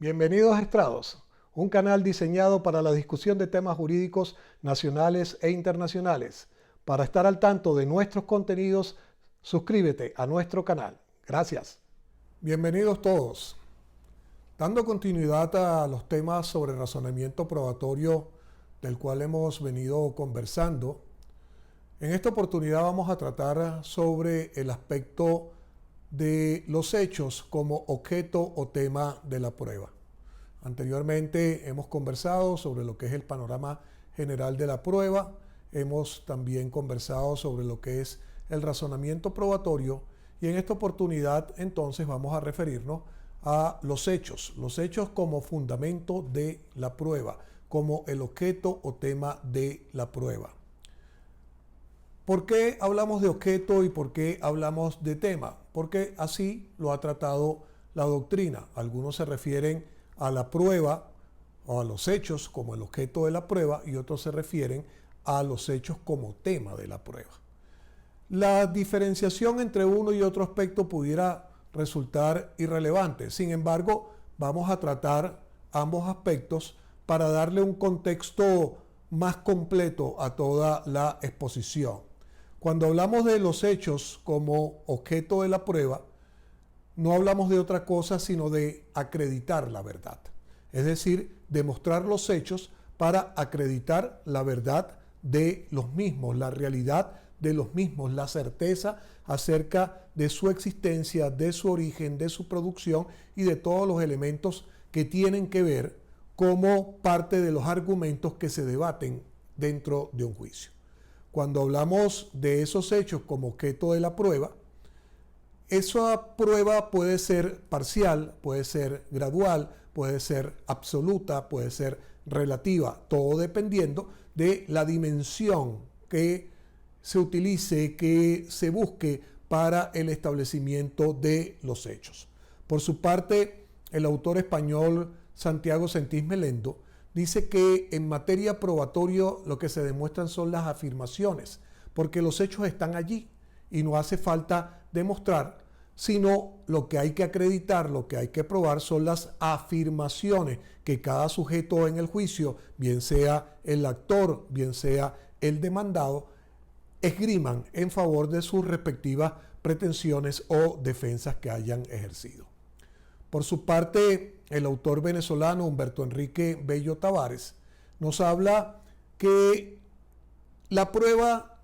Bienvenidos a Estrados, un canal diseñado para la discusión de temas jurídicos nacionales e internacionales. Para estar al tanto de nuestros contenidos, suscríbete a nuestro canal. Gracias. Bienvenidos todos. Dando continuidad a los temas sobre razonamiento probatorio del cual hemos venido conversando, en esta oportunidad vamos a tratar sobre el aspecto de los hechos como objeto o tema de la prueba. Anteriormente hemos conversado sobre lo que es el panorama general de la prueba, hemos también conversado sobre lo que es el razonamiento probatorio y en esta oportunidad entonces vamos a referirnos a los hechos como fundamento de la prueba, como el objeto o tema de la prueba. ¿Por qué hablamos de objeto y por qué hablamos de tema? Porque así lo ha tratado la doctrina. Algunos se refieren a la prueba o a los hechos como el objeto de la prueba y otros se refieren a los hechos como tema de la prueba. La diferenciación entre uno y otro aspecto pudiera resultar irrelevante. Sin embargo, vamos a tratar ambos aspectos para darle un contexto más completo a toda la exposición. Cuando hablamos de los hechos como objeto de la prueba, no hablamos de otra cosa sino de acreditar la verdad. Es decir, demostrar los hechos para acreditar la verdad de los mismos, la realidad de los mismos, la certeza acerca de su existencia, de su origen, de su producción y de todos los elementos que tienen que ver como parte de los argumentos que se debaten dentro de un juicio. Cuando hablamos de esos hechos como objeto de la prueba, esa prueba puede ser parcial, puede ser gradual, puede ser absoluta, puede ser relativa, todo dependiendo de la dimensión que se utilice, que se busque para el establecimiento de los hechos. Por su parte, el autor español Santiago Sentís Melendo dice que en materia probatorio lo que se demuestran son las afirmaciones, porque los hechos están allí y no hace falta demostrar, sino lo que hay que acreditar, lo que hay que probar son las afirmaciones que cada sujeto en el juicio, bien sea el actor, bien sea el demandado, esgriman en favor de sus respectivas pretensiones o defensas que hayan ejercido. Por su parte, el autor venezolano Humberto Enrique Bello Tavares nos habla que la prueba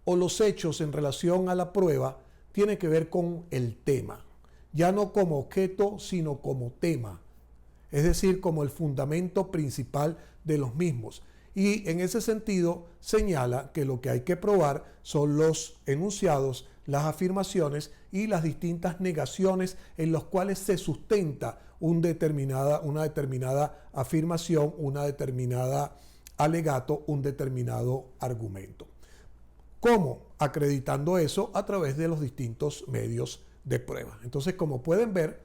o los hechos en relación a la prueba tiene que ver con el tema, ya no como objeto, sino como tema, es decir, como el fundamento principal de los mismos. Y en ese sentido señala que lo que hay que probar son los enunciados, las afirmaciones y las distintas negaciones en las cuales se sustenta una determinada afirmación, una determinada alegato, un determinado argumento. ¿Cómo? Acreditando eso a través de los distintos medios de prueba. Entonces, como pueden ver,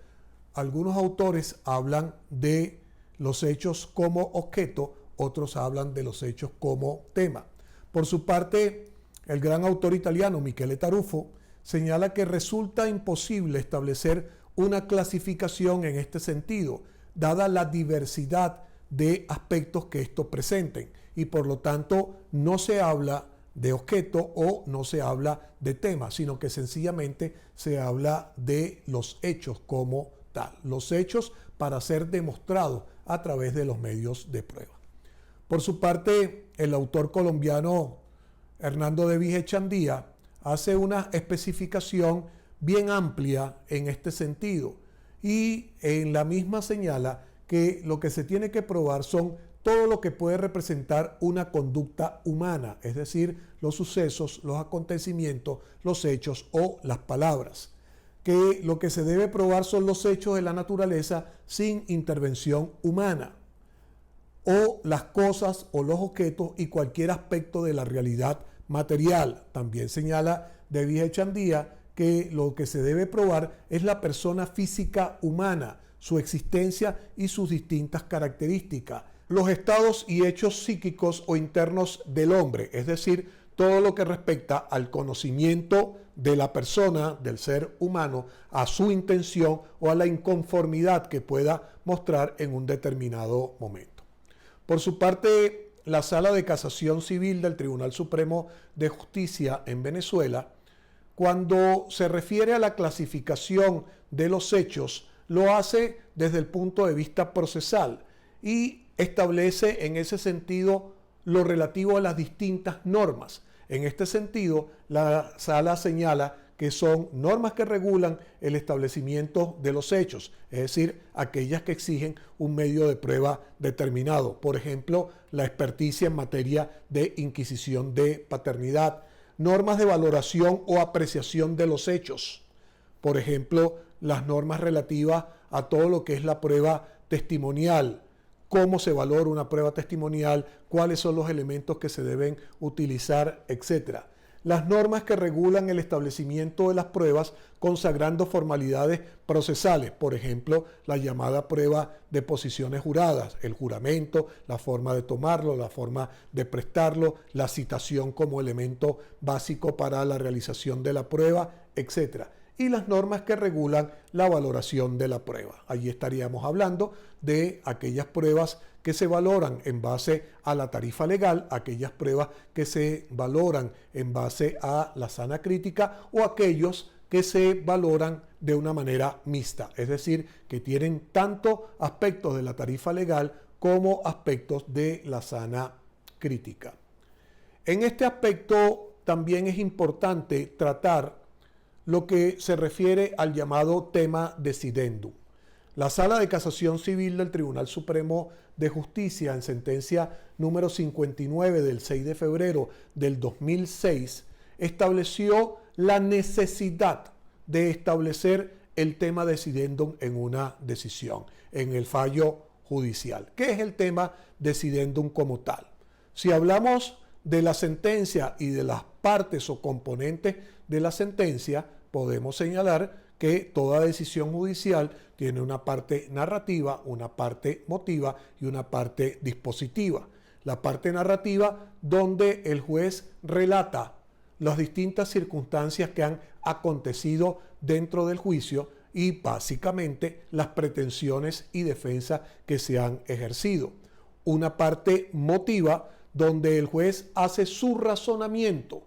algunos autores hablan de los hechos como objeto, otros hablan de los hechos como tema. Por su parte, el gran autor italiano Michele Tarufo señala que resulta imposible establecer una clasificación en este sentido, dada la diversidad de aspectos que estos presenten, y por lo tanto no se habla de objeto o no se habla de tema, sino que sencillamente se habla de los hechos como tal, los hechos para ser demostrados a través de los medios de prueba. Por su parte, el autor colombiano Hernando de Viejechandía hace una especificación bien amplia en este sentido y en la misma señala que lo que se tiene que probar son todo lo que puede representar una conducta humana, es decir, los sucesos, los acontecimientos, los hechos o las palabras. Que lo que se debe probar son los hechos de la naturaleza sin intervención humana, o las cosas o los objetos y cualquier aspecto de la realidad material. También señala de Viejechandía que lo que se debe probar es la persona física humana, su existencia y sus distintas características, los estados y hechos psíquicos o internos del hombre, es decir, todo lo que respecta al conocimiento de la persona, del ser humano, a su intención o a la inconformidad que pueda mostrar en un determinado momento. Por su parte, la Sala de Casación Civil del Tribunal Supremo de Justicia en Venezuela, cuando se refiere a la clasificación de los hechos, lo hace desde el punto de vista procesal y establece en ese sentido lo relativo a las distintas normas. En este sentido, la sala señala que son normas que regulan el establecimiento de los hechos, es decir, aquellas que exigen un medio de prueba determinado. Por ejemplo, la experticia en materia de inquisición de paternidad, normas de valoración o apreciación de los hechos. Por ejemplo, las normas relativas a todo lo que es la prueba testimonial, cómo se valora una prueba testimonial, cuáles son los elementos que se deben utilizar, etc. Las normas que regulan el establecimiento de las pruebas consagrando formalidades procesales, por ejemplo, la llamada prueba de posiciones juradas, el juramento, la forma de tomarlo, la forma de prestarlo, la citación como elemento básico para la realización de la prueba, etc. Y las normas que regulan la valoración de la prueba. Allí estaríamos hablando de aquellas pruebas que se valoran en base a la tarifa legal, aquellas pruebas que se valoran en base a la sana crítica o aquellos que se valoran de una manera mixta, es decir, que tienen tanto aspectos de la tarifa legal como aspectos de la sana crítica. En este aspecto también es importante tratar lo que se refiere al llamado tema decidendum. La Sala de Casación Civil del Tribunal Supremo de Justicia, en sentencia número 59 del 6 de febrero del 2006, estableció la necesidad de establecer el tema decidendum en una decisión, en el fallo judicial. ¿Qué es el tema decidendum como tal? Si hablamos de la sentencia y de las partes o componentes de la sentencia, podemos señalar que toda decisión judicial tiene una parte narrativa, una parte motiva y una parte dispositiva. La parte narrativa donde el juez relata las distintas circunstancias que han acontecido dentro del juicio y básicamente las pretensiones y defensas que se han ejercido. Una parte motiva donde el juez hace su razonamiento,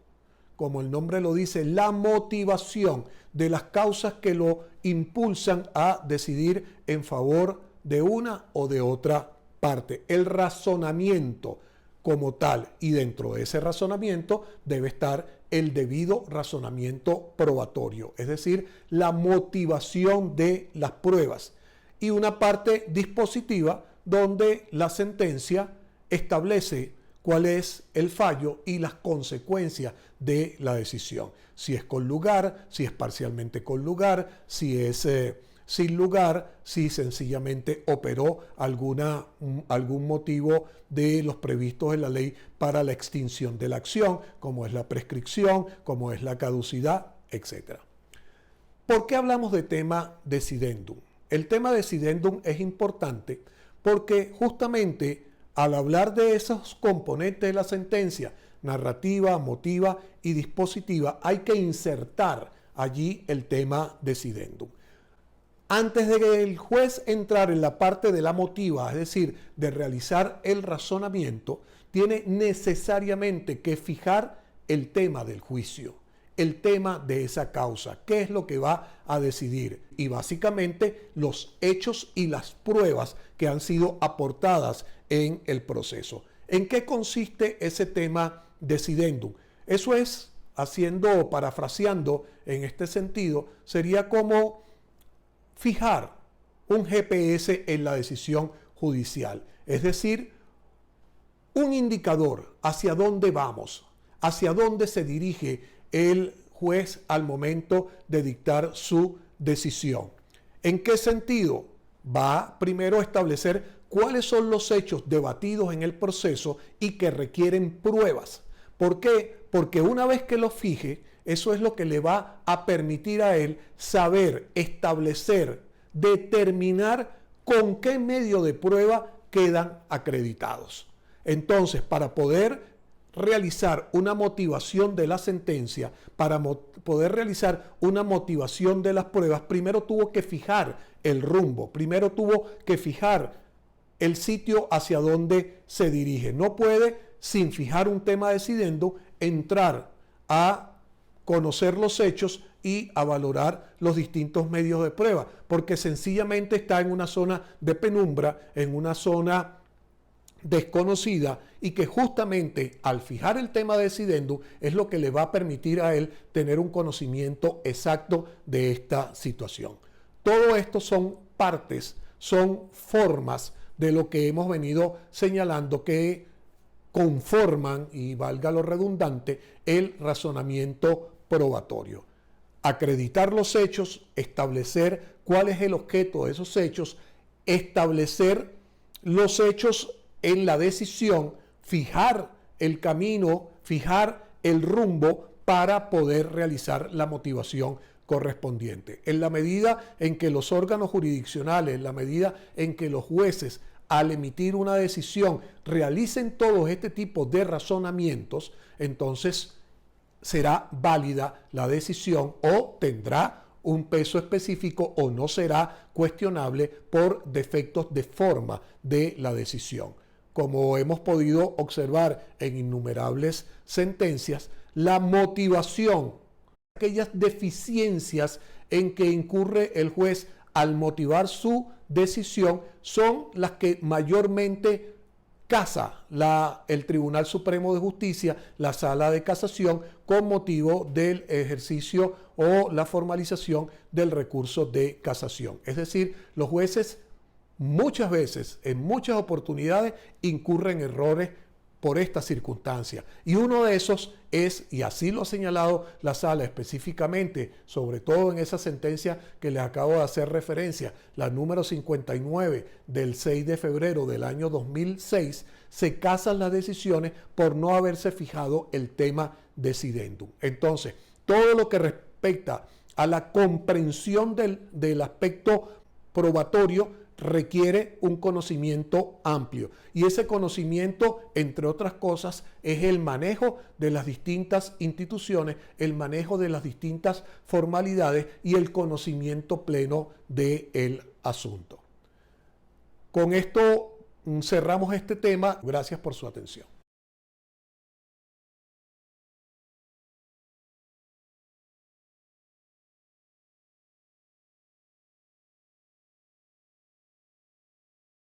como el nombre lo dice, la motivación de las causas que lo impulsan a decidir en favor de una o de otra parte. El razonamiento como tal, y dentro de ese razonamiento debe estar el debido razonamiento probatorio, es decir, la motivación de las pruebas. Y una parte dispositiva donde la sentencia establece cuál es el fallo y las consecuencias de la decisión. Si es con lugar, si es parcialmente con lugar, si es sin lugar, si sencillamente operó algún motivo de los previstos en la ley para la extinción de la acción, como es la prescripción, como es la caducidad, etc. ¿Por qué hablamos de tema decidendum? El tema decidendum es importante porque justamente al hablar de esos componentes de la sentencia, narrativa, motiva y dispositiva, hay que insertar allí el tema decidendum. Antes de que el juez entrar en la parte de la motiva, es decir, de realizar el razonamiento, tiene necesariamente que fijar el tema del juicio, el tema de esa causa, qué es lo que va a decidir y básicamente los hechos y las pruebas que han sido aportadas en el proceso. ¿En qué consiste ese tema decidendum? Eso es, parafraseando en este sentido, sería como fijar un GPS en la decisión judicial, es decir, un indicador hacia dónde vamos, hacia dónde se dirige el juez al momento de dictar su decisión. ¿En qué sentido? Va primero a establecer cuáles son los hechos debatidos en el proceso y que requieren pruebas. ¿Por qué? Porque una vez que los fije, eso es lo que le va a permitir a él saber, establecer, determinar con qué medio de prueba quedan acreditados. Entonces, para poder realizar una motivación de la sentencia, para poder realizar una motivación de las pruebas, primero tuvo que fijar el rumbo, primero tuvo que fijar el sitio hacia donde se dirige. No puede, sin fijar un tema decidendo, entrar a conocer los hechos y a valorar los distintos medios de prueba, porque sencillamente está en una zona de penumbra, en una zona desconocida, y que justamente al fijar el tema decidendo es lo que le va a permitir a él tener un conocimiento exacto de esta situación. Todo esto son partes, son formas de lo que hemos venido señalando que conforman, y valga lo redundante, el razonamiento probatorio. Acreditar los hechos, establecer cuál es el objeto de esos hechos, establecer los hechos en la decisión, fijar el camino, fijar el rumbo para poder realizar la motivación correspondiente. En la medida en que los órganos jurisdiccionales, en la medida en que los jueces, al emitir una decisión, realicen todo este tipo de razonamientos, entonces será válida la decisión o tendrá un peso específico o no será cuestionable por defectos de forma de la decisión. Como hemos podido observar en innumerables sentencias, la motivación, aquellas deficiencias en que incurre el juez al motivar su decisión, son las que mayormente casa el Tribunal Supremo de Justicia, la Sala de Casación, con motivo del ejercicio o la formalización del recurso de casación. Es decir, los jueces muchas veces, en muchas oportunidades, incurren errores por esta circunstancia. Y uno de esos es, y así lo ha señalado la sala específicamente, sobre todo en esa sentencia que les acabo de hacer referencia, la número 59 del 6 de febrero del año 2006, se casan las decisiones por no haberse fijado el tema decidendum. Entonces, todo lo que respecta a la comprensión del aspecto probatorio requiere un conocimiento amplio, y ese conocimiento, entre otras cosas, es el manejo de las distintas instituciones, el manejo de las distintas formalidades y el conocimiento pleno del asunto. Con esto cerramos este tema. Gracias por su atención.